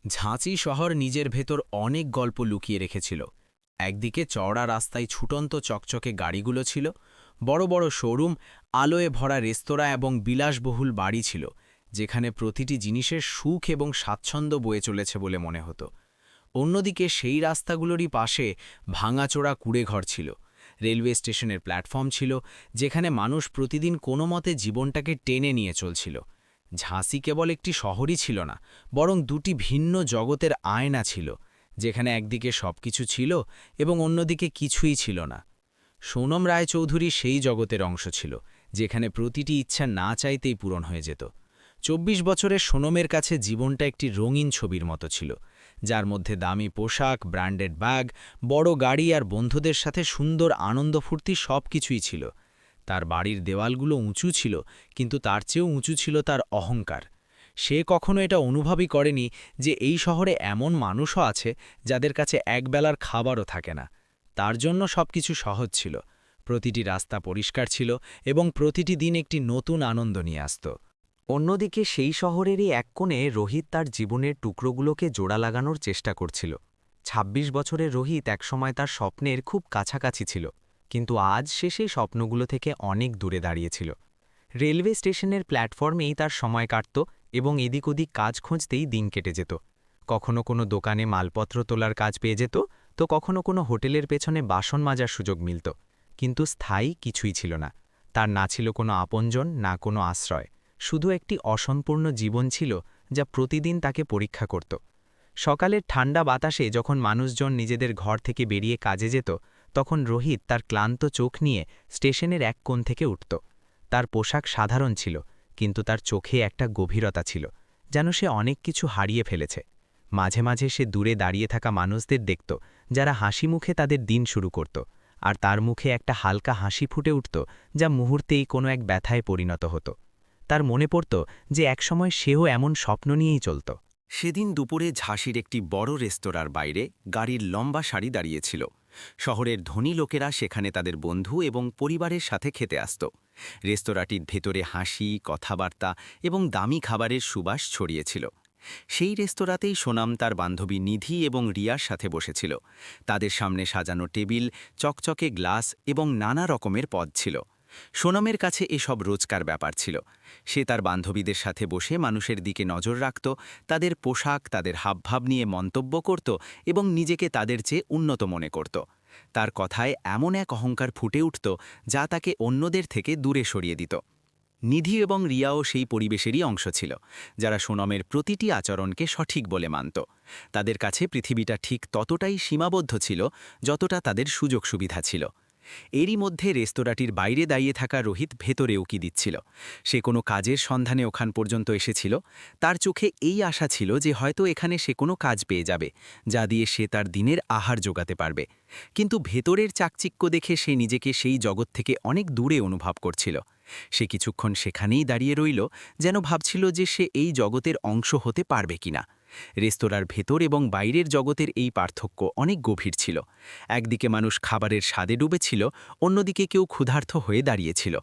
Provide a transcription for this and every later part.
ঝাঁচি শহর নিজের ভেতর অনেক গল্প লুকিয়ে রেখেছিল। একদিকে চওড়া রাস্তায় ছুটন্ত চকচকে গাড়িগুলো ছিল, বড় বড় শোরুম, আলোয় ভরা রেস্তোরাঁ এবং বিলাসবহুল বাড়ি ছিল, যেখানে প্রতিটি জিনিসের সুখ এবং স্বাচ্ছন্দ্য বয়ে চলেছে বলে মনে হতো। অন্যদিকে সেই রাস্তাগুলোরই পাশে ভাঙাচোরা কুঁড়েঘর ছিল, রেলওয়ে স্টেশনের প্ল্যাটফর্ম ছিল, যেখানে মানুষ প্রতিদিন কোনো মতে জীবনটাকে টেনে নিয়ে চলছিল। ঝাঁসি কেবল একটি শহরই ছিল না, বরং দুটি ভিন্ন জগতের আয়না ছিল, যেখানে একদিকে সবকিছু ছিল এবং অন্যদিকে কিছুই ছিল না। সোনম রায়চৌধুরী সেই জগতের অংশ ছিল, যেখানে প্রতিটি ইচ্ছা না চাইতেই পূরণ হয়ে যেত। ২৪ বছরের সোনমের কাছে জীবনটা একটি রঙিন ছবির মতো ছিল, যার মধ্যে দামি পোশাক, ব্র্যান্ডেড ব্যাগ, বড় গাড়ি আর বন্ধুদের সাথে সুন্দর আনন্দ ফুর্তি সব কিছুই ছিল। তার বাড়ির দেওয়ালগুলো উঁচু ছিল, কিন্তু তার চেয়েও উঁচু ছিল তার অহংকার। সে কখনো এটা অনুভবই করেনি যে এই শহরে এমন মানুষও আছে যাদের কাছে একবেলার খাবারও থাকে না। তার জন্য সবকিছু সহজ ছিল, প্রতিটি রাস্তা পরিষ্কার ছিল এবং প্রতিটি দিন একটি নতুন আনন্দ নিয়ে আসত। অন্যদিকে সেই শহরেরই এক কোণে রোহিত তার জীবনের টুকরোগুলোকে জোড়া লাগানোর চেষ্টা করছিল। ২৬ বছরের রোহিত একসময় তার স্বপ্নের খুব কাছাকাছি ছিল, কিন্তু আজ সে সেই স্বপ্নগুলো থেকে অনেক দূরে দাঁড়িয়েছিল। রেলওয়ে স্টেশনের প্ল্যাটফর্মেই তার সময় কাটত এবং এদিক ওদিক কাজ খুঁজতেই দিন কেটে যেত। কখনো কোনো দোকানে মালপত্র তোলার কাজ পেয়ে যেত, তো কখনো কোনো হোটেলের পেছনে বাসন মাজার সুযোগ মিলত, কিন্তু স্থায়ী কিছুই ছিল না। তার না ছিল কোনো আপনজন, না কোনো আশ্রয়, শুধু একটি অসম্পূর্ণ জীবন ছিল যা প্রতিদিন তাকে পরীক্ষা করত। সকালের ঠান্ডা বাতাসে যখন মানুষজন নিজেদের ঘর থেকে বেরিয়ে কাজে যেত, তখন রোহিত তার ক্লান্ত চোখ নিয়ে স্টেশনের এক কোণ থেকে উঠত। তার পোশাক সাধারণ ছিল, কিন্তু তার চোখে একটা গভীরতা ছিল, যেন সে অনেক কিছু হারিয়ে ফেলেছে। মাঝে মাঝে সে দূরে দাঁড়িয়ে থাকা মানুষদের দেখত, যারা হাসি মুখে তাদের দিন শুরু করত, আর তার মুখে একটা হালকা হাসি ফুটে উঠত, যা মুহূর্তেই কোনো এক ব্যথায় পরিণত হতো। তার মনে পড়ত যে একসময় সেও এমন স্বপ্ন নিয়েই চলত। সেদিন দুপুরে ঝাঁসির একটি বড় রেস্তোরাঁর বাইরে গাড়ির লম্বা সারি দাঁড়িয়েছিল। শহরের ধনী লোকেরা সেখানে তাদের বন্ধু এবং পরিবারের সাথে খেতে আসত। রেস্তোরাঁটির ভেতরে হাসি, কথাবার্তা এবং দামি খাবারের সুবাস ছড়িয়েছিল। সেই রেস্তোরাঁতেই সোনাম তার বান্ধবী নিধি এবং রিয়ার সাথে বসেছিল। তাদের সামনে সাজানো টেবিল, চকচকে গ্লাস এবং নানা রকমের পদ ছিল। সোনমের কাছে এসব রোজকার ব্যাপার ছিল। সে তার বান্ধবীদের সাথে বসে মানুষের দিকে নজর রাখত, তাদের পোশাক, তাদের হাবভাব নিয়ে মন্তব্য করত এবং নিজেকে তাদের চেয়ে উন্নত মনে করত। তার কথায় এমন এক অহংকার ফুটে উঠত যা তাকে অন্যদের থেকে দূরে সরিয়ে দিত। নিধি এবং রিয়াও সেই পরিবেশেরই অংশ ছিল, যারা সোনমের প্রতিটি আচরণকে সঠিক বলে মানত। তাদের কাছে পৃথিবীটা ঠিক ততটাই সীমাবদ্ধ ছিল যতটা তাদের সুযোগ সুবিধা ছিল। এরই মধ্যে রেস্তোরাঁটির বাইরে দাঁড়িয়ে থাকা রোহিত ভেতরে উকি দিচ্ছিল। সে কোনো কাজের সন্ধানে ওখান পর্যন্ত এসেছিল। তার চোখে এই আশা ছিল যে হয়তো এখানে সে কোনো কাজ পেয়ে যাবে, যা দিয়ে সে তার দিনের আহার জোগাতে পারবে। কিন্তু ভেতরের চাকচিক্য দেখে সে নিজেকে সেই জগৎ থেকে অনেক দূরে অনুভব করছিল। সে কিছুক্ষণ সেখানেই দাঁড়িয়ে রইল, যেন ভাবছিল যে সে এই জগতের অংশ হতে পারবে কিনা। রেস্তোরাঁর ভেতর এবং বাইরের জগতের এই পার্থক্য অনেক গভীর ছিল। একদিকে মানুষ খাবারের স্বাদে ডুবেছিল, অন্যদিকে কেউ ক্ষুধার্ত হয়ে দাঁড়িয়েছিল।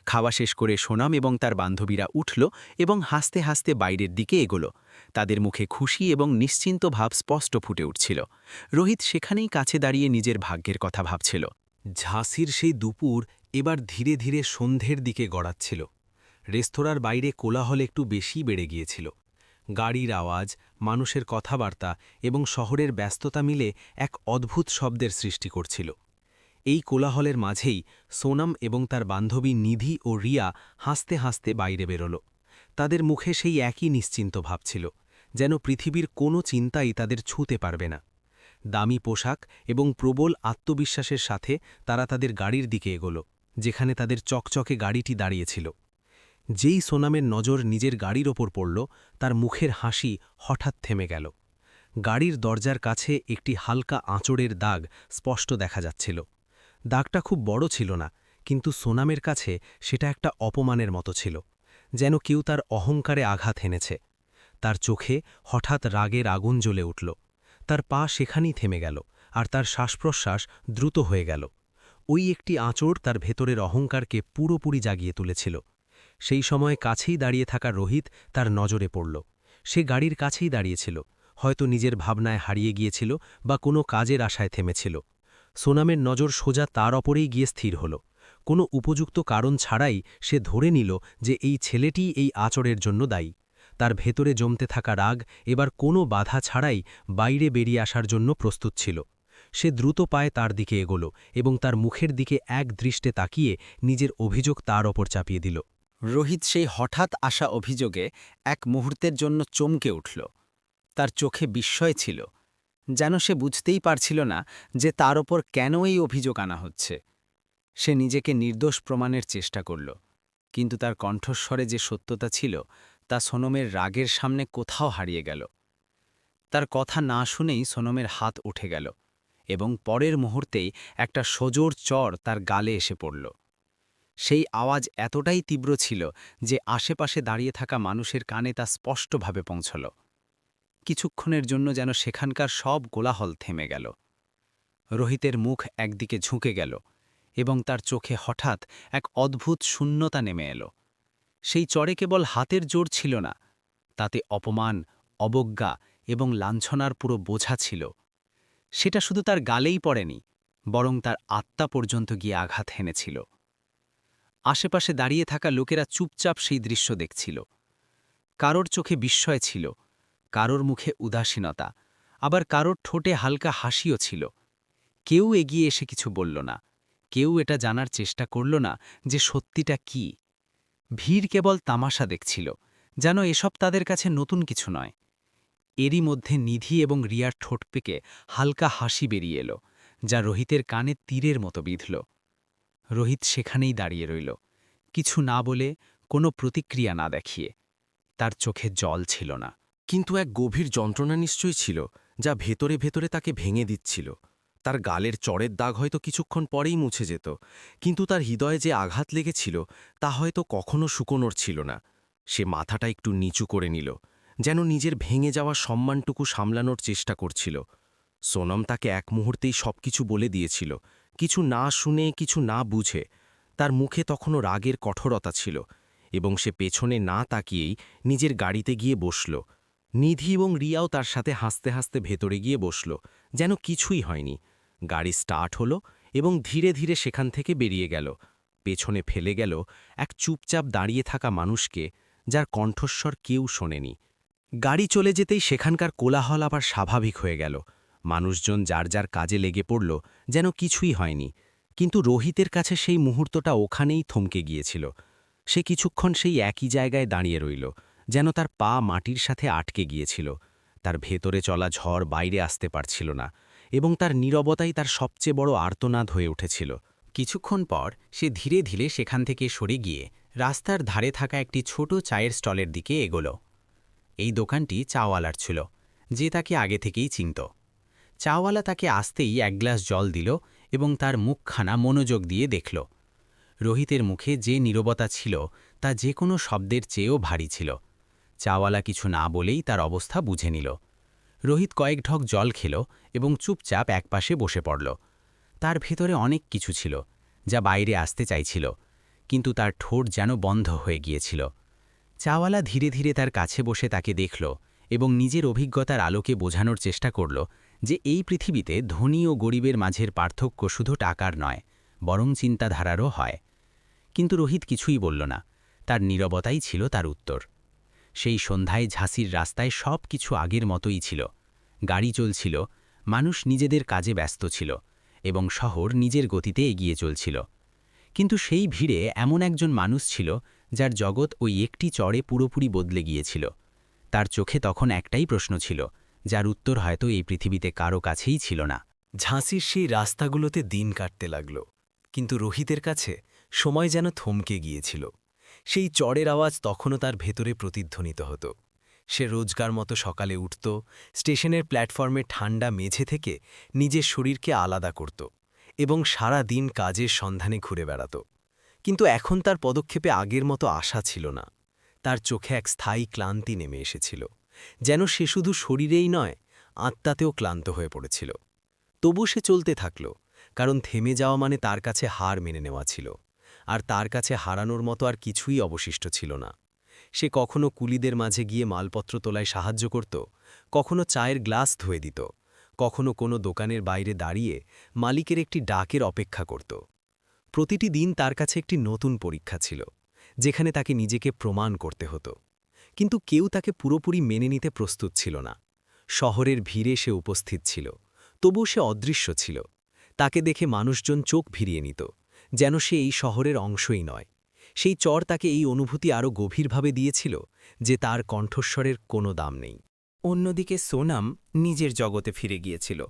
খাওয়া শেষ করে সোনাম এবং তার বান্ধবীরা উঠল এবং হাসতে হাসতে বাইরের দিকে এগোল। তাদের মুখে খুশি এবং নিশ্চিন্ত ভাব স্পষ্ট ফুটে উঠছিল। রোহিত সেখানেই কাছে দাঁড়িয়ে নিজের ভাগ্যের কথা ভাবছিল। ঝাঁসির সেই দুপুর এবার ধীরে ধীরে সন্ধ্যের দিকে গড়াচ্ছিল। রেস্তোরাঁর বাইরে কোলাহল একটু বেশি বেড়ে গিয়েছিল। গাড়ির আওয়াজ, মানুষের কথাবার্তা এবং শহরের ব্যস্ততা মিলে এক অদ্ভুত শব্দের সৃষ্টি করছিল। এই কোলাহলের মাঝেই সোনাম এবং তার বান্ধবী নিধি ও রিয়া হাসতে হাসতে বাইরে বেরোল। তাদের মুখে সেই একই নিশ্চিন্ত ভাব ছিল, যেন পৃথিবীর কোনো চিন্তাই তাদের ছুঁতে পারবে না। দামি পোশাক এবং প্রবল আত্মবিশ্বাসের সাথে তারা তাদের গাড়ির দিকে এগোল, যেখানে তাদের চকচকে গাড়িটি দাঁড়িয়েছিল। যেই সোনামের নজর নিজের গাড়ির ওপর পড়ল, তার মুখের হাসি হঠাৎ থেমে গেল। গাড়ির দরজার কাছে একটি হালকা আঁচড়ের দাগ স্পষ্ট দেখা যাচ্ছিল। দাগটা খুব বড় ছিল না, কিন্তু সোনামের কাছে সেটা একটা অপমানের মতো ছিল, যেন কেউ তার অহংকারে আঘাত হেনেছে। তার চোখে হঠাৎ রাগের আগুন জ্বলে উঠল। তার পা সেখানেই থেমে গেল, আর তার শ্বাসপ্রশ্বাস দ্রুত হয়ে গেল। ওই একটি আঁচড় তার ভেতরের অহংকারকে পুরোপুরি জাগিয়ে তুলেছিল। সেই সময় কাছেই দাঁড়িয়ে থাকা রোহিত তার নজরে পড়ল। সে গাড়ির কাছেই দাঁড়িয়েছিল, হয়তো নিজের ভাবনায় হারিয়ে গিয়েছিল বা কোনো কাজের আশায় থেমেছিল। সোনামের নজর সোজা তার ওপরেই গিয়ে স্থির হল। কোনো উপযুক্ত কারণ ছাড়াই সে ধরে নিল যে এই ছেলেটি এই আচরের জন্য দায়ী। তার ভেতরে জমতে থাকা রাগ এবার কোনো বাধা ছাড়াই বাইরে বেরিয়ে আসার জন্য প্রস্তুত ছিল। সে দ্রুত পায়ে তার দিকে এগোল এবং তার মুখের দিকে এক দৃষ্টে তাকিয়ে নিজের অভিযোগ তার ওপর চাপিয়ে দিল। রোহিত সেই হঠাৎ আসা অভিযোগে এক মুহূর্তের জন্য চমকে উঠল। তার চোখে বিস্ময় ছিল, যেন সে বুঝতেই পারছিল না যে তার ওপর কেন এই অভিযোগ আনা হচ্ছে। সে নিজেকে নির্দোষ প্রমাণের চেষ্টা করল, কিন্তু তার কণ্ঠস্বরে যে সত্যতা ছিল তা সোনমের রাগের সামনে কোথাও হারিয়ে গেল। তার কথা না শুনেই সোনমের হাত উঠে গেল এবং পরের মুহূর্তেই একটা সোজোর চড় তার গালে এসে পড়ল। সেই আওয়াজ এতটাই তীব্র ছিল যে আশেপাশে দাঁড়িয়ে থাকা মানুষের কানে তা স্পষ্টভাবে পৌঁছল। কিছুক্ষণের জন্য যেন সেখানকার সব কোলাহল থেমে গেল। রোহিতের মুখ একদিকে ঝুঁকে গেল এবং তার চোখে হঠাৎ এক অদ্ভুত শূন্যতা নেমে এলো। সেই চড়ে কেবল হাতের জোর ছিল না, তাতে অপমান, অবজ্ঞা এবং লাঞ্ছনার পুরো বোঝা ছিল। সেটা শুধু তার গালেই পড়েনি, বরং তার আত্মা পর্যন্ত গিয়ে আঘাত হেনেছিল। আশেপাশে দাঁড়িয়ে থাকা লোকেরা চুপচাপ সেই দৃশ্য দেখছিল। কারোর চোখে বিস্ময় ছিল, কারোর মুখে উদাসীনতা, আবার কারোর ঠোঁটে হালকা হাসিও ছিল। কেউ এগিয়ে এসে কিছু বলল না, কেউ এটা জানার চেষ্টা করল না যে সত্যিটা কি। ভিড় কেবল তামাশা দেখছিল, যেন এসব তাদের কাছে নতুন কিছু নয়। এরই মধ্যে নিধি এবং রিয়ার ঠোঁট পেকে হালকা হাসি বেরিয়ে এলো, যা রোহিতের কানে তীরের মতো বিঁধল। রোহিত সেখানেই দাঁড়িয়ে রইল, কিছু না বলে, কোনো প্রতিক্রিয়া না দেখিয়ে। তার চোখে জল ছিল না, কিন্তু এক গভীর যন্ত্রণা নিশ্চয়ই ছিল, যা ভেতরে ভেতরে তাকে ভেঙে দিচ্ছিল। তার গালের চড়ের দাগ হয়তো কিছুক্ষণ পরেই মুছে যেত, কিন্তু তার হৃদয়ে যে আঘাত লেগেছিল তা হয়তো কখনো শুকোনোর ছিল না। সে মাথাটা একটু নিচু করে নিল, যেন নিজের ভেঙে যাওয়া সম্মানটুকু সামলানোর চেষ্টা করছিল। সোনম তাকে এক মুহূর্তেই সবকিছু বলে দিয়েছিল, কিছু না শুনে, কিছু না বুঝে। তার মুখে তখনও রাগের কঠোরতা ছিল, এবং সে পেছনে না তাকিয়েই নিজের গাড়িতে গিয়ে বসল। নিধি এবং রিয়াও তার সাথে হাসতে হাসতে ভেতরে গিয়ে বসল, যেন কিছুই হয়নি। গাড়ি স্টার্ট হলো এবং ধীরে ধীরে সেখান থেকে বেরিয়ে গেল। পেছনে ফেলে গেল এক চুপচাপ দাঁড়িয়ে থাকা মানুষকে, যার কণ্ঠস্বর কেউ শোনেনি। গাড়ি চলে যেতেই সেখানকার কোলাহল আবার স্বাভাবিক হয়ে গেল। মানুষজন যার যার কাজে লেগে পড়ল, যেন কিছুই হয়নি। কিন্তু রোহিতের কাছে সেই মুহূর্তটা ওখানেই থমকে গিয়েছিল। সে কিছুক্ষণ সেই একই জায়গায় দাঁড়িয়ে রইল, যেন তার পা মাটির সাথে আটকে গিয়েছিল। তার ভেতরে চলা ঝড় বাইরে আসতে পারছিল না, এবং তার নীরবতাই তার সবচেয়ে বড় আর্তনাদ হয়ে উঠেছিল। কিছুক্ষণ পর সে ধীরে ধীরে সেখান থেকে সরে গিয়ে রাস্তার ধারে থাকা একটি ছোট চায়ের স্টলের দিকে এগোল। এই দোকানটি চাওয়ালার ছিল, যে তাকে আগে থেকেই চিনত। চাওয়ালা তাকে আসতেই এক গ্লাস জল দিল এবং তার মুখখানা মনোযোগ দিয়ে দেখল। রোহিতের মুখে যে নীরবতা ছিল তা যে কোনো শব্দের চেয়েও ভারী ছিল। চাওয়ালা কিছু না বলেই তার অবস্থা বুঝে নিল। রোহিত কয়েক ঢক জল খেল এবং চুপচাপ একপাশে বসে পড়ল। তার ভেতরে অনেক কিছু ছিল, যা বাইরে আসতে চাইছিল, কিন্তু তার ঠোঁট যেন বন্ধ হয়ে গিয়েছিল। চাওয়ালা ধীরে ধীরে তার কাছে বসে তাকে দেখল এবং নিজের অভিজ্ঞতার আলোকে বোঝানোর চেষ্টা করল যে এই পৃথিবীতে ধনী ও গরিবের মাঝের পার্থক্য শুধু টাকার নয়, বরং চিন্তাধারারও হয়। কিন্তু রোহিত কিছুই বলল না, তার নীরবতাই ছিল তার উত্তর। সেই সন্ধ্যায় ঝাঁসির রাস্তায় সব কিছু আগের মতোই ছিল। গাড়ি চলছিল, মানুষ নিজেদের কাজে ব্যস্ত ছিল, এবং শহর নিজের গতিতে এগিয়ে চলছিল। কিন্তু সেই ভিড়ে এমন একজন মানুষ ছিল যার জগৎ ওই একটি চড়ে পুরোপুরি বদলে গিয়েছিল। তার চোখে তখন একটাই প্রশ্ন ছিল, যার উত্তর হয়তো এই পৃথিবীতে কারো কাছেই ছিল না। ঝাঁসির সেই রাস্তাগুলোতে দিন কাটতে লাগল, কিন্তু রোহিতের কাছে সময় যেন থমকে গিয়েছিল। সেই চড়ের আওয়াজ তখনও তার ভেতরে প্রতিধ্বনিত হতো। সে রোজগার মতো সকালে উঠত, স্টেশনের প্ল্যাটফর্মে ঠান্ডা মেঝে থেকে নিজের শরীরকে আলাদা করত এবং সারা দিন কাজের সন্ধানে ঘুরে বেড়াত। কিন্তু এখন তার পদক্ষেপে আগের মতো আশা ছিল না। তার চোখে এক স্থায়ী ক্লান্তি নেমে এসেছিল, যেন সে শুধু শরীরেই নয়, আত্মাতেও ক্লান্ত হয়ে পড়েছিল। তবু সে চলতে থাকল, কারণ থেমে যাওয়া মানে তার কাছে হার মেনে নেওয়া ছিল, আর তার কাছে হারানোর মতো আর কিছুই অবশিষ্ট ছিল না। সে কখনো কুলিদের মাঝে গিয়ে মালপত্র তোলায় সাহায্য করত, কখনো চায়ের গ্লাস ধুয়ে দিত, কখনো কোনো দোকানের বাইরে দাঁড়িয়ে মালিকের একটি ডাকের অপেক্ষা করত। প্রতিটি দিন তার কাছে একটি নতুন পরীক্ষা ছিল, যেখানে তাকে নিজেকে প্রমাণ করতে হতো। কিন্তু কেউ তাকে পুরোপুরি মেনে নিতে প্রস্তুত ছিল না। শহরের ভিড়ে সে উপস্থিত ছিল, তবুও সে অদৃশ্য ছিল। তাকে দেখে মানুষজন চোখ ভিড়িয়ে নিত, যেন সে এই শহরের অংশই নয়। সেই চর তাকে এই অনুভূতি আরও গভীরভাবে দিয়েছিল যে তার কণ্ঠস্বরের কোনো দাম নেই। অন্যদিকে সোনাম নিজের জগতে ফিরে গিয়েছিল।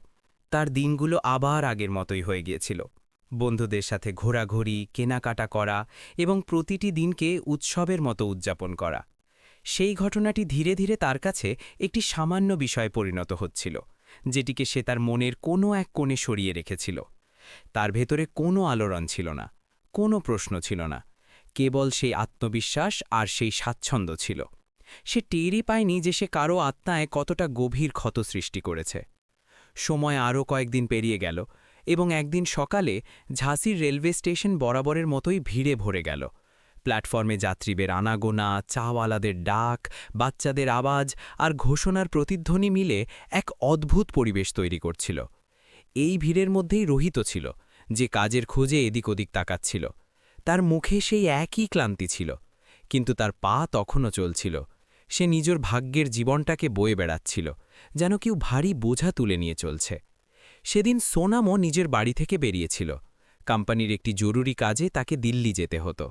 তার দিনগুলো আবার আগের মতোই হয়ে গিয়েছিল। বন্ধুদের সাথে ঘোরাঘুরি, কেনাকাটা করা এবং প্রতিটি দিনকে উৎসবের মতো উদযাপন করা। সেই ঘটনাটি ধীরে ধীরে তার কাছে একটি সামান্য বিষয়ে পরিণত হচ্ছিল, যেটিকে সে তার মনের কোনো এক কোণে সরিয়ে রেখেছিল। তার ভেতরে কোনো আলোড়ন ছিল না, কোনো প্রশ্ন ছিল না, কেবল সেই আত্মবিশ্বাস আর সেই স্বাচ্ছন্দ্য ছিল। সে টেরই পায়নি যে সে কারো আত্মায় কতটা গভীর ক্ষত সৃষ্টি করেছে। সময় আরও কয়েকদিন পেরিয়ে গেল এবং একদিন সকালে ঝাঁসির রেলওয়ে স্টেশন বরাবরের মতোই ভিড়ে ভরে গেল। প্ল্যাটফর্মে যাত্রীদের আনাগোনা, চাওয়ালাদের ডাক, বাচ্চাদের আওয়াজ আর ঘোষণার প্রতিধ্বনি মিলে এক অদ্ভুত পরিবেশ তৈরি করছিল। এই ভিড়ের মধ্যেই রোহিত ছিল, যে কাজের খোঁজে এদিক ওদিক তাকাচ্ছিল। তার মুখে সেই একই ক্লান্তি ছিল, কিন্তু তার পা তখনও চলছিল। সে নিজের ভাগ্যের জীবনটাকে বয়ে বেড়াচ্ছিল, যেন কেউ ভারী বোঝা তুলে নিয়ে চলছে। সেদিন সোনামও নিজের বাড়ি থেকে বেরিয়েছিল। কোম্পানির একটি জরুরি কাজে তাকে দিল্লি যেতে হতো।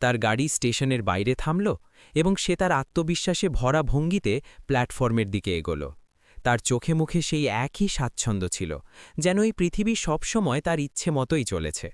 তার গাড়ি স্টেশনের বাইরে থামল এবং সে তার আত্মবিশ্বাসে ভরা ভঙ্গিতে প্ল্যাটফর্মের দিকে এগোল। তার চোখে মুখে সেই একই স্বাচ্ছন্দ্য ছিল, যেন এই পৃথিবী সবসময় তার ইচ্ছে মতোই চলেছে।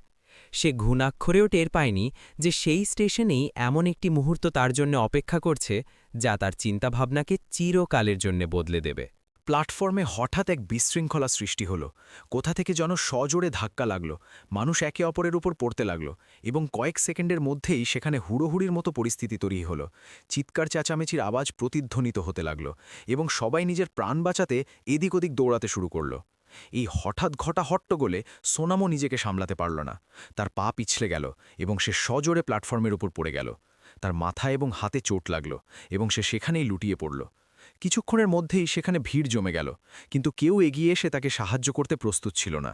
সে ঘুণাক্ষরেও টের পায়নি যে সেই স্টেশনেই এমন একটি মুহূর্ত তার জন্য অপেক্ষা করছে, যা তার চিন্তাভাবনাকে চিরকালের জন্য বদলে দেবে। প্ল্যাটফর্মে হঠাৎ এক বিশৃঙ্খলা সৃষ্টি হলো। কোথা থেকে যেন সজোরে ধাক্কা লাগল, মানুষ একে অপরের উপর পড়তে লাগল এবং কয়েক সেকেন্ডের মধ্যেই সেখানে হুড়োহুড়ির মতো পরিস্থিতি তৈরি হলো। চিৎকার চেঁচামেচির আওয়াজ প্রতিধ্বনিত হতে লাগল এবং সবাই নিজের প্রাণ বাঁচাতে এদিক ওদিক দৌড়াতে শুরু করল। এই হঠাৎ ঘটা হট্টগোলে সোনামও নিজেকে সামলাতে পারল না। তার পা পিছলে গেল এবং সে সজোরে প্ল্যাটফর্মের উপর পড়ে গেল। তার মাথা এবং হাতে চোট লাগল এবং সে সেখানেই লুটিয়ে পড়ল। কিছুক্ষণের মধ্যেই সেখানে ভিড় জমে গেল, কিন্তু কেউ এগিয়ে এসে তাকে সাহায্য করতে প্রস্তুত ছিল না।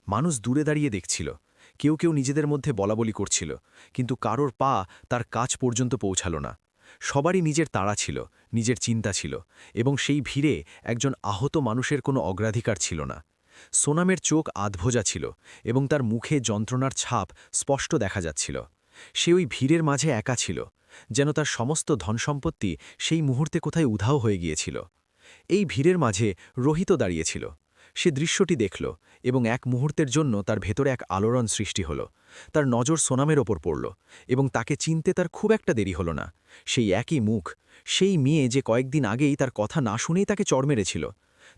মানুষ দূরে দাঁড়িয়ে দেখছিল, কেউ কেউ নিজেদের মধ্যে বলাবলি করছিল, কিন্তু কারোর পা তার কাছ পর্যন্ত পৌঁছাল না। সবারই নিজের তাড়া ছিল, নিজের চিন্তা ছিল, এবং সেই ভিড়ে একজন আহত মানুষের কোনো অগ্রাধিকার ছিল না। সোনামের চোখ আধভোজা ছিল এবং তার মুখে যন্ত্রণার ছাপ স্পষ্ট দেখা যাচ্ছিল। সে ওই ভিড়ের মাঝে একা ছিল, যেন তার সমস্ত ধনসম্পত্তি সেই মুহূর্তে কোথায় উধাও হয়ে গিয়েছিল। এই ভিড়ের মাঝে রোহিত দাঁড়িয়েছিল। সে দৃশ্যটি দেখল এবং এক মুহূর্তের জন্য তার ভেতরে এক আলোড়ন সৃষ্টি হল। তার নজর সোনামের ওপর পড়ল এবং তাকে চিনতে তার খুব একটা দেরি হল না। সেই একই মুখ, সেই মেয়ে যে কয়েকদিন আগেই তার কথা না শুনেই তাকে চড় মেরেছিল।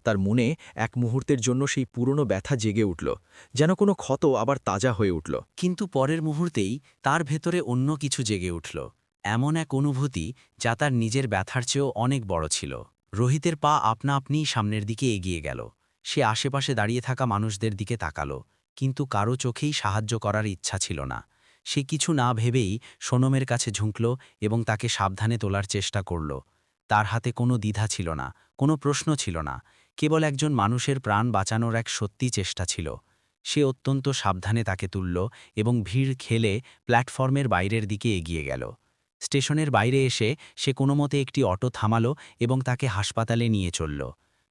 তার মনে এক মুহূর্তের জন্য সেই পুরনো ব্যথা জেগে উঠল, যেন কোনো ক্ষত আবার তাজা হয়ে উঠল। কিন্তু পরের মুহূর্তেই তার ভেতরে অন্য কিছু জেগে উঠল, এমন এক অনুভূতি যা তার নিজের ব্যথার চেয়েও অনেক বড় ছিল। রোহিতের পা আপনা আপনিই সামনের দিকে এগিয়ে গেল। সে আশেপাশে দাঁড়িয়ে থাকা মানুষদের দিকে তাকালো, কিন্তু কারো চোখেই সাহায্য করার ইচ্ছা ছিল না। সে কিছু না ভেবেই সোনমের কাছে ঝুঁকল এবং তাকে সাবধানে তোলার চেষ্টা করল। তার হাতে কোনো দ্বিধা ছিল না, কোনো প্রশ্ন ছিল না, কেবল একজন মানুষের প্রাণ বাঁচানোর এক সত্যি চেষ্টা ছিল। সে অত্যন্ত সাবধানে তাকে তুলল এবং ভিড় খেলে প্ল্যাটফর্মের বাইরের দিকে এগিয়ে গেল। স্টেশনের বাইরে এসে সে কোনোমতে একটি অটো থামালো এবং তাকে হাসপাতালে নিয়ে চলল।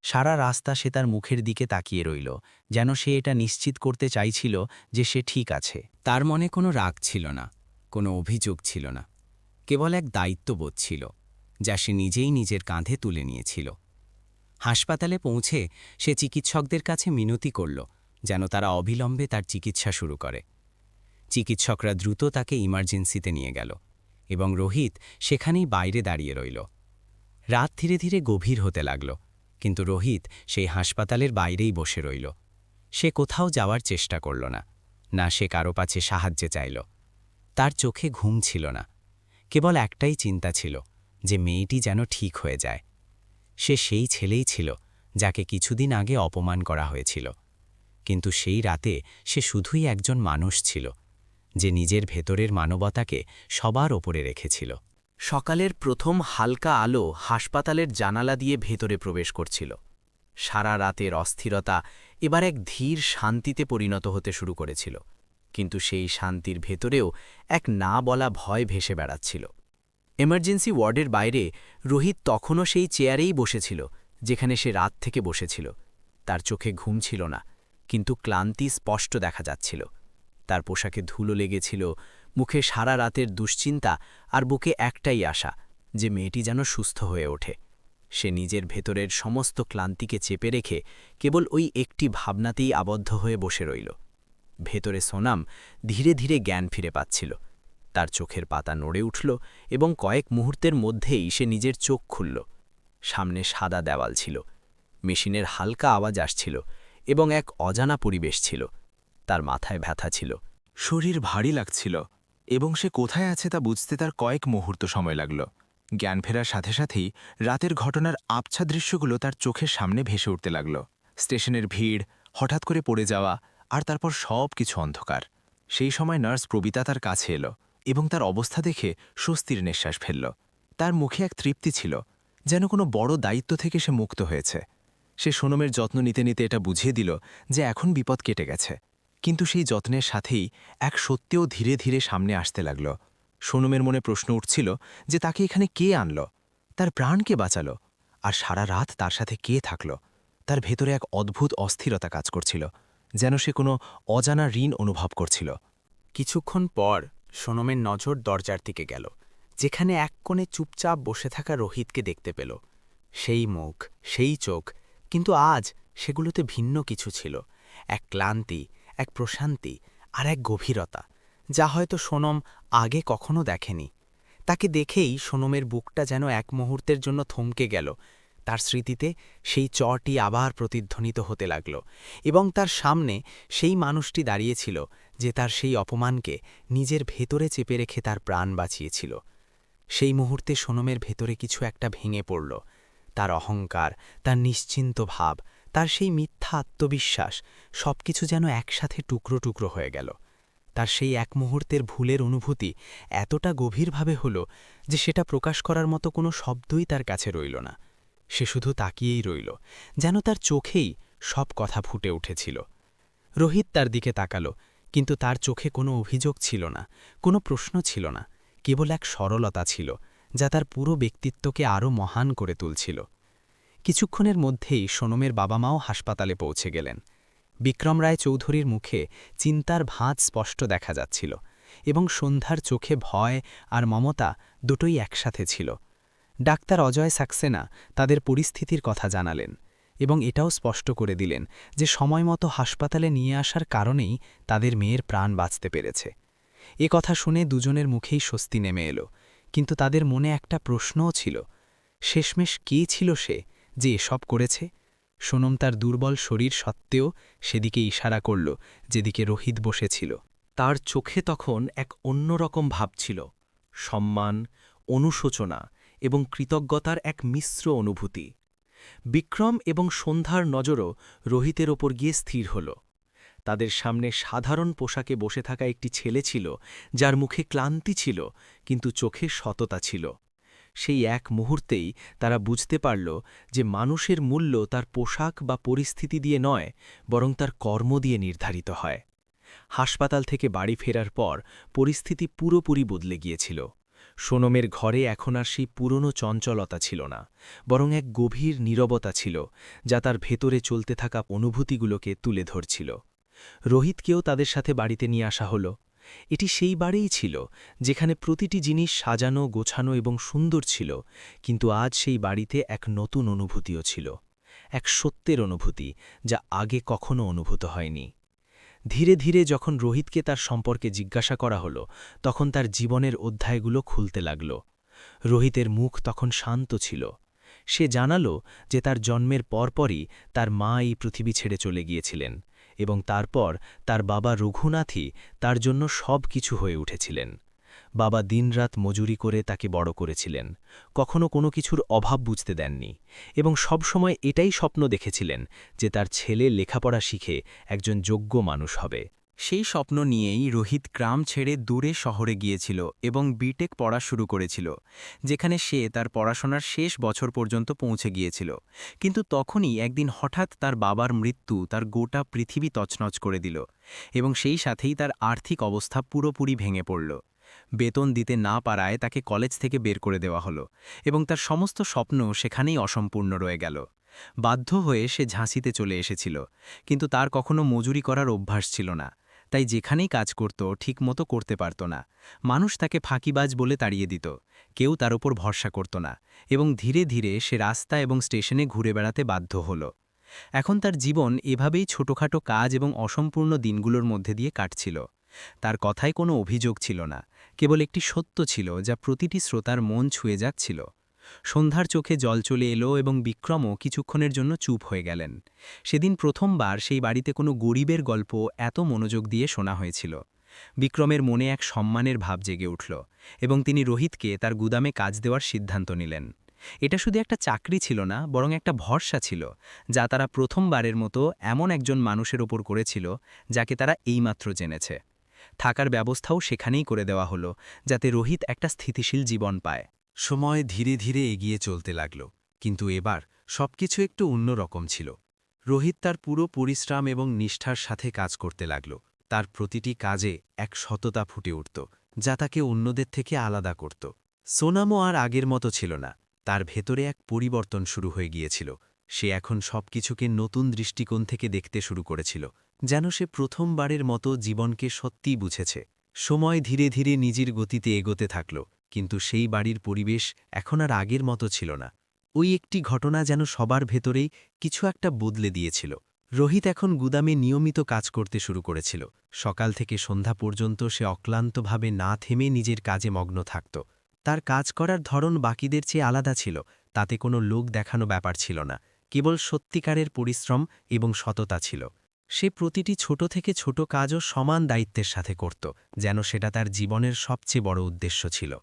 সারা রাস্তা সে তার মুখের দিকে তাকিয়ে রইল, যেন সে এটা নিশ্চিত করতে চাইছিল যে সে ঠিক আছে। তার মনে কোনো রাগ ছিল না, কোনো অভিযোগ ছিল না, কেবল এক দায়িত্ববোধ ছিল, যা সে নিজেই নিজের কাঁধে তুলে নিয়েছিল। হাসপাতালে পৌঁছে সে চিকিৎসকদের কাছে মিনতি করল, যেন তারা অবিলম্বে তার চিকিৎসা শুরু করে। চিকিৎসকরা দ্রুত তাকে ইমার্জেন্সিতে নিয়ে গেল এবং রোহিত সেখানেই বাইরে দাঁড়িয়ে রইল। রাত ধীরে ধীরে গভীর হতে লাগল, কিন্তু রোহিত সেই হাসপাতালের বাইরেই বসে রইল। সে কোথাও যাওয়ার চেষ্টা করল না, না সে কারো কাছে সাহায্য চাইল। তার চোখে ঘুম ছিল না, কেবল একটাই চিন্তা ছিল যে মেয়েটি যেন ঠিক হয়ে যায়। সে সেই ছেলেই ছিল যাকে কিছুদিন আগে অপমান করা হয়েছিল, কিন্তু সেই রাতে সে শুধুই একজন মানুষ ছিল, যে নিজের ভেতরের মানবতাকে সবার ওপরে রেখেছিল। সকালের প্রথম হালকা আলো হাসপাতালের জানালা দিয়ে ভেতরে প্রবেশ করছিল। সারা রাতের অস্থিরতা এবার এক ধীর শান্তিতে পরিণত হতে শুরু করেছিল, কিন্তু সেই শান্তির ভেতরেও এক না বলা ভয় ভেসে বেড়াচ্ছিল। এমার্জেন্সি ওয়ার্ডের বাইরে রোহিত তখনও সেই চেয়ারেই বসেছিল যেখানে সে রাত থেকে বসেছিল। তার চোখে ঘুম ছিল না, কিন্তু ক্লান্তি স্পষ্ট দেখা যাচ্ছিল। তার পোশাকে ধুলো লেগেছিল, মুখে সারা রাতের দুশ্চিন্তা, আর বুকে একটাই আশা যে মেয়েটি যেন সুস্থ হয়ে ওঠে। সে নিজের ভেতরের সমস্ত ক্লান্তিকে চেপে রেখে কেবল ওই একটি ভাবনাতেই আবদ্ধ হয়ে বসে রইল। ভেতরে সোনাম ধীরে ধীরে জ্ঞান ফিরে পাচ্ছিল। তার চোখের পাতা নড়ে উঠল এবং কয়েক মুহূর্তের মধ্যেই সে নিজের চোখ খুলল। সামনে সাদা দেওয়াল ছিল, মেশিনের হালকা আওয়াজ আসছিল এবং এক অজানা পরিবেশ ছিল। তার মাথায় ব্যথা ছিল। শরীর ভারী লাগছিল এবং সে কোথায় আছে তা বুঝতে তার কয়েক মুহূর্ত সময় লাগল। জ্ঞান ফেরার সাথে সাথেই রাতের ঘটনার আবছা দৃশ্যগুলো তার চোখের সামনে ভেসে উঠতে লাগল। স্টেশনের ভিড়, হঠাৎ করে পড়ে যাওয়া, আর তারপর সব কিছু অন্ধকার। সেই সময় নার্স প্রবিতা তার কাছে এলো এবং তার অবস্থা দেখে স্বস্তির নিঃশ্বাস ফেলল। তার মুখে এক তৃপ্তি ছিল, যেন কোনো বড় দায়িত্ব থেকে সে মুক্ত হয়েছে। সে সোনমের যত্ন নিতে নিতে এটা বুঝিয়ে দিল যে এখন বিপদ কেটে গেছে। কিন্তু সেই যত্নের সাথেই এক সত্যেও ধীরে ধীরে সামনে আসতে লাগল। সোনমের মনে প্রশ্ন উঠছিল যে তাকে এখানে কে আনল, তার প্রাণকে বাঁচাল, আর সারা রাত তার সাথে কে থাকল। তার ভেতরে এক অদ্ভুত অস্থিরতা কাজ করছিল, যেন সে কোনো অজানা ঋণ অনুভব করছিল। কিছুক্ষণ পর সোনমের নজর দরজার দিকে গেল, যেখানে এক কোণে চুপচাপ বসে থাকা রোহিতকে দেখতে পেল। সেই মুখ, সেই চোখ, কিন্তু আজ সেগুলোতে ভিন্ন কিছু ছিল। এক ক্লান্তি, এক প্রশান্তি, আর এক গভীরতা, যা হয়তো সোনম আগে কখনো দেখেনি। তাকে দেখেই সোনমের বুকটা যেন এক মুহূর্তের জন্য থমকে গেল। তার স্মৃতিতে সেই চরটি আবার প্রতিধ্বনিত হতে লাগল, এবং তার সামনে সেই মানুষটি দাঁড়িয়েছিল যে তার সেই অপমানকে নিজের ভেতরে চেপে রেখে তার প্রাণ বাঁচিয়েছিল। সেই মুহূর্তে সোনমের ভেতরে কিছু একটা ভেঙে পড়ল। তার অহংকার, তার নিশ্চিন্ত ভাব, তার সেই মিথ্যা আত্মবিশ্বাস, সবকিছু যেন একসাথে টুকরো টুকরো হয়ে গেল। তার সেই এক মুহূর্তের ভুলের অনুভূতি এতটা গভীরভাবে হল যে সেটা প্রকাশ করার মতো কোনো শব্দই তার কাছে রইল না। সে শুধু তাকিয়েই রইল, যেন তার চোখেই সব কথা ফুটে উঠেছিল। রোহিত তার দিকে তাকাল, কিন্তু তার চোখে কোনো অভিযোগ ছিল না, কোনো প্রশ্ন ছিল না, কেবল এক সরলতা ছিল যা তার পুরো ব্যক্তিত্বকে আরও মহান করে তুলছিল। কিছুক্ষণের মধ্যেই সোনমের বাবা মাও হাসপাতালে পৌঁছে গেলেন। বিক্রম রায় চৌধুরীর মুখে চিন্তার ভাঁজ স্পষ্ট দেখা যাচ্ছিল, এবং সন্ধ্যার চোখে ভয় আর মমতা দুটোই একসাথে ছিল। ডাক্তার অজয় সাক্সেনা তাদের পরিস্থিতির কথা জানালেন, এবং এটাও স্পষ্ট করে দিলেন যে সময়মতো হাসপাতালে নিয়ে আসার কারণেই তাদের মেয়ের প্রাণ বাঁচতে পেরেছে। এ কথা শুনে দুজনের মুখেই স্বস্তি নেমে এলো, কিন্তু তাদের মনে একটা প্রশ্নও ছিল। শেষমেশ কে ছিল সে যে এসব করেছে? সোনম তার দুর্বল শরীর সত্ত্বেও সেদিকে ইশারা করল, যেদিকে রোহিত বসেছিল। তার চোখে তখন এক অন্যরকম ভাব ছিল, সম্মান, অনুশোচনা এবং কৃতজ্ঞতার এক মিশ্র অনুভূতি। বিক্রম এবং সন্ধ্যার নজরও রোহিতের ওপর গিয়ে স্থির হল। তাদের সামনে সাধারণ পোশাকে বসে থাকা একটি ছেলে ছিল, যার মুখে ক্লান্তি ছিল কিন্তু চোখে সততা ছিল। সেই এক মুহূর্তেই তারা বুঝতে পারল যে মানুষের মূল্য তার পোশাক বা পরিস্থিতি দিয়ে নয়, বরং তার কর্ম দিয়ে নির্ধারিত হয়। হাসপাতাল থেকে বাড়ি ফেরার পর পরিস্থিতি পুরোপুরি বদলে গিয়েছিল। সোনমের ঘরে এখন আর সেই পুরনো চঞ্চলতা ছিল না, বরং এক গভীর নীরবতা ছিল যা তার ভেতরে চলতে থাকা অনুভূতিগুলোকে তুলে ধরছিল। রোহিতকেও তাদের সাথে বাড়িতে নিয়ে আসা হলো। এটি সেই বাড়িই ছিল যেখানে প্রতিটি জিনিস সাজানো, গোছানো এবং সুন্দর ছিল, কিন্তু আজ সেই বাড়িতে এক নতুন অনুভূতিও ছিল, এক সত্যের অনুভূতি যা আগে কখনো অনুভূত হয়নি। ধীরে ধীরে যখন রোহিতকে তার সম্পর্কে জিজ্ঞাসা করা হলো, তখন তার জীবনের অধ্যায়গুলো খুলতে লাগল। রোহিতের মুখ তখন শান্ত ছিল। সে জানালো যে তার জন্মের পরপরই তার মা এই পৃথিবী ছেড়ে চলে গিয়েছিলেন, এবং তারপর তার বাবা রঘুনাথই তার জন্য সব কিছু হয়ে উঠেছিলেন। বাবা দিনরাত মজুরি করে তাকে বড় করেছিলেন, কখনো কোনো কিছুর অভাব বুঝতে দেননি, এবং সবসময় এটাই স্বপ্ন দেখেছিলেন যে তার ছেলে লেখাপড়া শিখে একজন যোগ্য মানুষ হবে। সেই স্বপ্ন নিয়েই রোহিত গ্রাম ছেড়ে দূরে শহরে গিয়েছিল এবং বিটেক পড়া শুরু করেছিল, যেখানে সে তার পড়াশোনার শেষ বছর পর্যন্ত পৌঁছে গিয়েছিল। কিন্তু তখনই একদিন হঠাৎ তার বাবার মৃত্যু তার গোটা পৃথিবী তছনছ করে দিল, এবং সেই সাথেই তার আর্থিক অবস্থা পুরোপুরি ভেঙে পড়ল। বেতন দিতে না পারায় তাকে কলেজ থেকে বের করে দেওয়া হলো, এবং তার সমস্ত স্বপ্ন সেখানেই অসম্পূর্ণ রয়ে গেল। বাধ্য হয়ে সে ঝাঁসিতে চলে এসেছিল, কিন্তু তার কখনো মজুরি করার অভ্যাস ছিল না, তাই যেখানেই কাজ করত ঠিকমতো করতে পারত না। মানুষ তাকে ফাঁকিবাজ বলে তাড়িয়ে দিত, কেউ তার ওপর ভরসা করত না, এবং ধীরে ধীরে সে রাস্তা এবং স্টেশনে ঘুরে বেড়াতে বাধ্য হল। এখন তার জীবন এভাবেই ছোটখাটো কাজ এবং অসম্পূর্ণ দিনগুলোর মধ্যে দিয়ে কাটছিল। তার কথায় কোনো অভিযোগ ছিল না, কেবল একটি সত্য ছিল যা প্রতিটি শ্রোতার মন ছুঁয়ে যাচ্ছিল। সন্ধ্যার চোখে জল চলে এলো এবং বিক্রমও কিছুক্ষণের জন্য চুপ হয়ে গেলেন। সেদিন প্রথমবার সেই বাড়িতে কোনো গরিবের গল্প এত মনোযোগ দিয়ে শোনা হয়েছিল। বিক্রমের মনে এক সম্মানের ভাব জেগে উঠল, এবং তিনি রোহিতকে তার গুদামে কাজ দেওয়ার সিদ্ধান্ত নিলেন। এটা শুধু একটা চাকরি ছিল না, বরং একটা ভরসা ছিল, যা তারা প্রথমবারের মতো এমন একজন মানুষের ওপর করেছিল যাকে তারা এইমাত্র জেনেছে। থাকার ব্যবস্থাও সেখানেই করে দেওয়া হলো, যাতে রোহিত একটা স্থিতিশীল জীবন পায়। সময় ধীরে ধীরে এগিয়ে চলতে লাগল, কিন্তু এবার সবকিছু একটু অন্যরকম ছিল। রোহিত তার পুরো পরিশ্রম এবং নিষ্ঠার সাথে কাজ করতে লাগল। তার প্রতিটি কাজে এক সততা ফুটে উঠত, যা তাকে অন্যদের থেকে আলাদা করত। সোনামও আর আগের মতো ছিল না, তার ভেতরে এক পরিবর্তন শুরু হয়ে গিয়েছিল। সে এখন সবকিছুকে নতুন দৃষ্টিকোণ থেকে দেখতে শুরু করেছিল, যেন সে প্রথমবারের মতো জীবনকে সত্যিই বুঝেছে। সময় ধীরে ধীরে নিজের গতিতে এগোতে থাকল, কিন্তু সেই বাড়ির পরিবেশ এখন আর আগের মতো ছিল না। ওই একটি ঘটনা যেন সবার ভেতরেই কিছু একটা বদলে দিয়েছিল। রোহিত এখন গুদামে নিয়মিত কাজ করতে শুরু করেছিল। সকাল থেকে সন্ধ্যা পর্যন্ত সে অক্লান্তভাবে না থেমে নিজের কাজে মগ্ন থাকত। তার কাজ করার ধরন বাকিদের চেয়ে আলাদা ছিল, তাতে কোনো লোক দেখানো ব্যাপার ছিল না, কেবল সত্যিকারের পরিশ্রম এবং সততা ছিল। সে প্রতিটি ছোট থেকে ছোট কাজও সমান দায়িত্বের সাথে করত, যেন সেটা তার জীবনের সবচেয়ে বড় উদ্দেশ্য ছিল।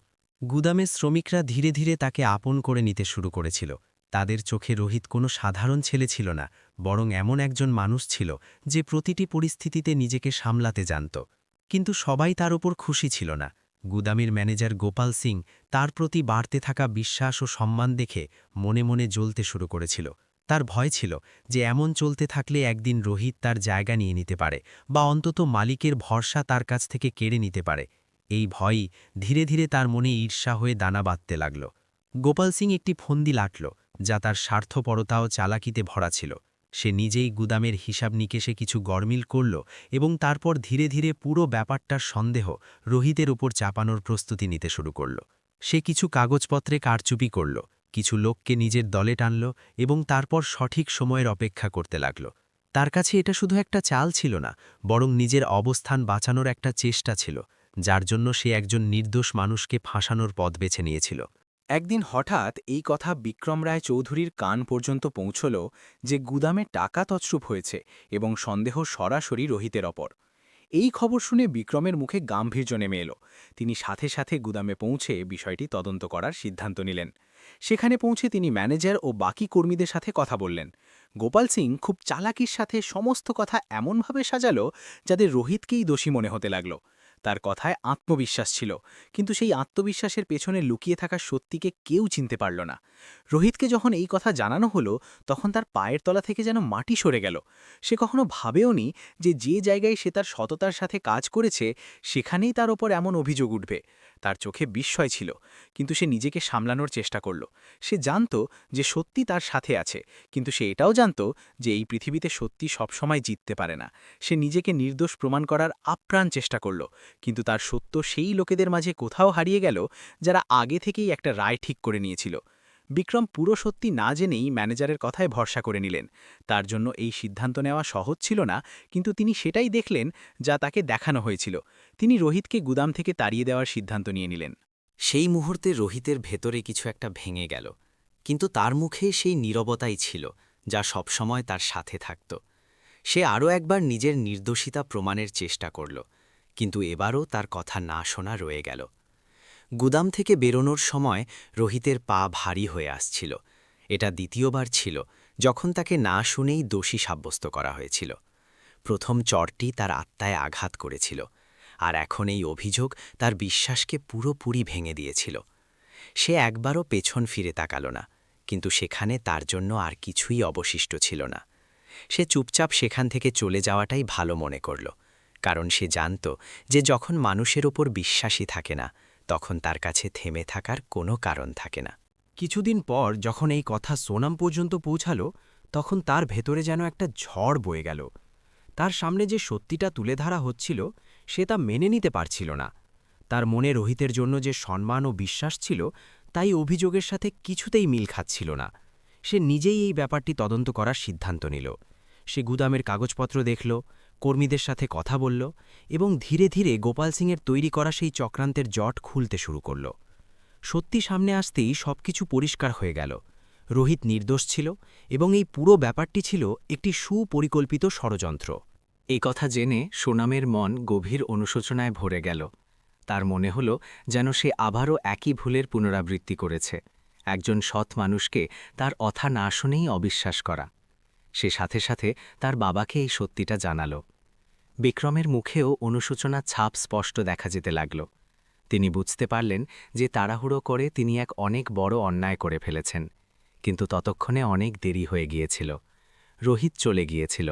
গুদামের শ্রমিকরা ধীরে ধীরে তাকে আপন করে নিতে শুরু করেছিল। তাদের চোখে রোহিত কোনো সাধারণ ছেলে ছিল না, বরং এমন একজন মানুষ ছিল যে প্রতিটি পরিস্থিতিতে নিজেকে সামলাতে জানত। কিন্তু সবাই তার ওপর খুশি ছিল না। গুদামের ম্যানেজার গোপাল সিং তার প্রতি বাড়তে থাকা বিশ্বাস ও সম্মান দেখে মনে মনে জ্বলতে শুরু করেছিল। তার ভয় ছিল যে এমন চলতে থাকলে একদিন রোহিত তার জায়গা নিয়ে নিতে পারে, বা অন্তত মালিকের ভরসা তার কাছ থেকে কেড়ে নিতে পারে। এই ভয়ই ধীরে ধীরে তার মনে ঈর্ষা হয়ে দানা বাঁধতে লাগল। গোপাল সিং একটি ফন্দি লাটল, যা তার স্বার্থপরতা ও চালাকিতে ভরা ছিল। সে নিজেই গুদামের হিসাব নিকেশে কিছু গরমিল করল, এবং তারপর ধীরে ধীরে পুরো ব্যাপারটার সন্দেহ রোহিতের উপর চাপানোর প্রস্তুতি নিতে শুরু করল। সে কিছু কাগজপত্রে কারচুপি করল, কিছু লোককে নিজের দলে টানল, এবং তারপর সঠিক সময়ের অপেক্ষা করতে লাগল। তার কাছে এটা শুধু একটা চাল ছিল না, বরং নিজের অবস্থান বাঁচানোর একটা চেষ্টা ছিল, যার জন্য সে একজন নির্দোষ মানুষকে ফাঁসানোর পথ বেছে নিয়েছিল। একদিন হঠাৎ এই কথা বিক্রম রায় চৌধুরীর কান পর্যন্ত পৌঁছল যে গুদামে টাকা তছরূপ হয়েছে, এবং সন্দেহ সরাসরি রোহিতের ওপর। এই খবর শুনে বিক্রমের মুখে গাম্ভীর্য নেমে এলো। তিনি সাথে সাথে গুদামে পৌঁছে বিষয়টি তদন্ত করার সিদ্ধান্ত নিলেন। সেখানে পৌঁছে তিনি ম্যানেজার ও বাকি কর্মীদের সাথে কথা বললেন। গোপাল সিং খুব চালাকির সাথে সমস্ত কথা এমনভাবে সাজালো যাতে রোহিতকেই দোষী মনে হতে লাগল। তার কথায় আত্মবিশ্বাস ছিল, কিন্তু সেই আত্মবিশ্বাসের পেছনে লুকিয়ে থাকা সত্যিকে কেউ চিনতে পারল না। রোহিতকে যখন এই কথা জানানো হলো, তখন তার পায়ের তলা থেকে যেন মাটি সরে গেল। সে কখনো ভাবেওনি যে যে জায়গায় সে তার সততার সাথে কাজ করেছে, সেখানেই তার ওপর এমন অভিযোগ উঠবে। তার চোখে বিস্ময় ছিল, কিন্তু সে নিজেকে সামলানোর চেষ্টা করল। সে জানত যে সত্যি তার সাথে আছে, কিন্তু সে এটাও জানত যে এই পৃথিবীতে সত্যি সবসময় জিততে পারে না। সে নিজেকে নির্দোষ প্রমাণ করার আপ্রাণ চেষ্টা করল, কিন্তু তার সত্য সেই লোকেদের মাঝে কোথাও হারিয়ে গেল যারা আগে থেকেই একটা রায় ঠিক করে নিয়েছিল। বিক্রম পুরো সত্যি না জেনেই ম্যানেজারের কথায় ভরসা করে নিলেন। তার জন্য এই সিদ্ধান্ত নেওয়া সহজ ছিল না, কিন্তু তিনি সেটাই দেখলেন যা তাকে দেখানো হয়েছিল। তিনি রোহিতকে গুদাম থেকে তাড়িয়ে দেওয়ার সিদ্ধান্ত নিয়ে নিলেন। সেই মুহূর্তে রোহিতের ভেতরে কিছু একটা ভেঙে গেল, কিন্তু তার মুখে সেই নীরবতাই ছিল যা সবসময় তার সাথে থাকত। সে আরও একবার নিজের নির্দোষিতা প্রমাণের চেষ্টা করল, কিন্তু এবারও তার কথা না শোনা রয়ে গেল। গুদাম থেকে বেরোনোর সময় রোহিতের পা ভারী হয়ে আসছিল। এটা দ্বিতীয়বার ছিল যখন তাকে না শুনেই দোষী সাব্যস্ত করা হয়েছিল। প্রথম চরটি তার আত্মায় আঘাত করেছিল, আর এখন এই অভিযোগ তার বিশ্বাসকে পুরোপুরি ভেঙে দিয়েছিল। সে একবারও পেছন ফিরে তাকাল না, কিন্তু সেখানে তার জন্য আর কিছুই অবশিষ্ট ছিল না। সে চুপচাপ সেখান থেকে চলে যাওয়াটাই ভালো মনে করল, কারণ সে জানত যে যখন মানুষের ওপর বিশ্বাসী থাকে না, তখন তার কাছে থেমে থাকার কোনো কারণ থাকে না। কিছুদিন পর যখন এই কথা সোনাম পর্যন্ত পৌঁছালো, তখন তার ভেতরে যেন একটা ঝড় বয়ে গেল। তার সামনে যে সত্যিটা তুলে ধরা হচ্ছিল, সে তা মেনে নিতে পারছিল না। তার মনে রোহিতের জন্য যে সম্মান ও বিশ্বাস ছিল, তাই অভিযোগের সাথে কিছুতেই মিল খাচ্ছিল না। সে নিজেই এই ব্যাপারটি তদন্ত করার সিদ্ধান্ত নিল। সে গুদামের কাগজপত্র দেখল, কর্মীদের সাথে কথা বলল এবং ধীরে ধীরে গোপাল সিংয়ের তৈরি করা সেই চক্রান্তের জট খুলতে শুরু করল। সত্যি সামনে আসতেই সবকিছু পরিষ্কার হয়ে গেল। রোহিত নির্দোষ ছিল এবং এই পুরো ব্যাপারটি ছিল একটি সুপরিকল্পিত ষড়যন্ত্র। এই কথা জেনে সোনামের মন গভীর অনুশোচনায় ভরে গেল। তার মনে হল যেন সে আবারও একই ভুলের পুনরাবৃত্তি করেছে, একজন সৎ মানুষকে তার কথা না শুনেই অবিশ্বাস করা। সে সাথে সাথে তার বাবাকে এই সত্যিটা জানাল। বিক্রমের মুখেও অনুশোচনার ছাপ স্পষ্ট দেখা যেতে লাগল। তিনি বুঝতে পারলেন যে তাড়াহুড়ো করে তিনি এক অনেক বড় অন্যায় করে ফেলেছেন, কিন্তু ততক্ষণে অনেক দেরি হয়ে গিয়েছিল। রোহিত চলে গিয়েছিল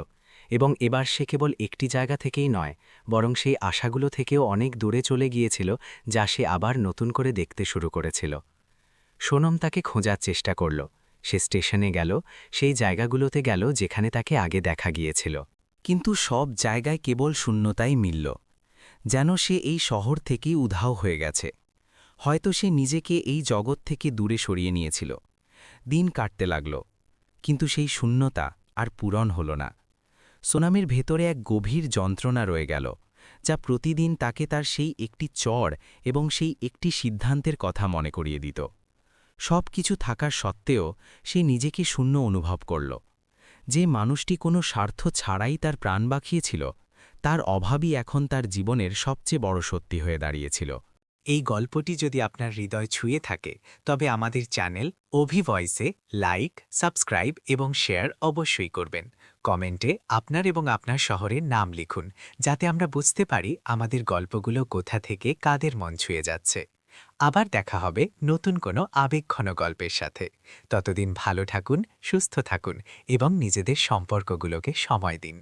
এবং এবার সে কেবল একটি জায়গা থেকেই নয়, বরং সেই আশাগুলো থেকেও অনেক দূরে চলে গিয়েছিল, যা সে আবার নতুন করে দেখতে শুরু করেছিল। সোনম তাকে খোঁজার চেষ্টা করল। সে স্টেশনে গেল, সেই জায়গাগুলোতে গেল যেখানে তাকে আগে দেখা গিয়েছিল। কিন্তু সব জায়গায় কেবল শূন্যতাই মিলল, যেন সে এই শহর থেকেই উধাও হয়ে গেছে। হয়তো সে নিজেকে এই জগৎ থেকে দূরে সরিয়ে নিয়েছিল। দিন কাটতে লাগল, কিন্তু সেই শূন্যতা আর পূরণ হল না। সোনামের ভেতরে এক গভীর যন্ত্রণা রয়ে গেল, যা প্রতিদিন তাকে তার সেই একটি চর এবং সেই একটি সিদ্ধান্তের কথা মনে করিয়ে দিত। সব কিছু থাকার সত্ত্বেও সে নিজেকে শূন্য অনুভব করল। যে মানুষটি কোনো স্বার্থ ছাড়াই তার প্রাণ বাঁচিয়েছিল, তার অভাবই এখন তার জীবনের সবচেয়ে বড় সত্যি হয়ে দাঁড়িয়েছিল। এই গল্পটি যদি আপনার হৃদয় ছুঁয়ে থাকে, তবে আমাদের চ্যানেল অভি ভয়েসে লাইক, সাবস্ক্রাইব এবং শেয়ার অবশ্যই করবেন। কমেন্টে আপনার এবং আপনার শহরের নাম লিখুন, যাতে আমরা বুঝতে পারি আমাদের গল্পগুলো কোথা থেকে কাদের মন ছুঁয়ে যাচ্ছে। আবার দেখা হবে নতুন কোনো আবেগঘন গল্পের সাথে। ততদিন ভালো থাকুন, সুস্থ থাকুন এবং নিজেদের সম্পর্কগুলোকে সময় দিন।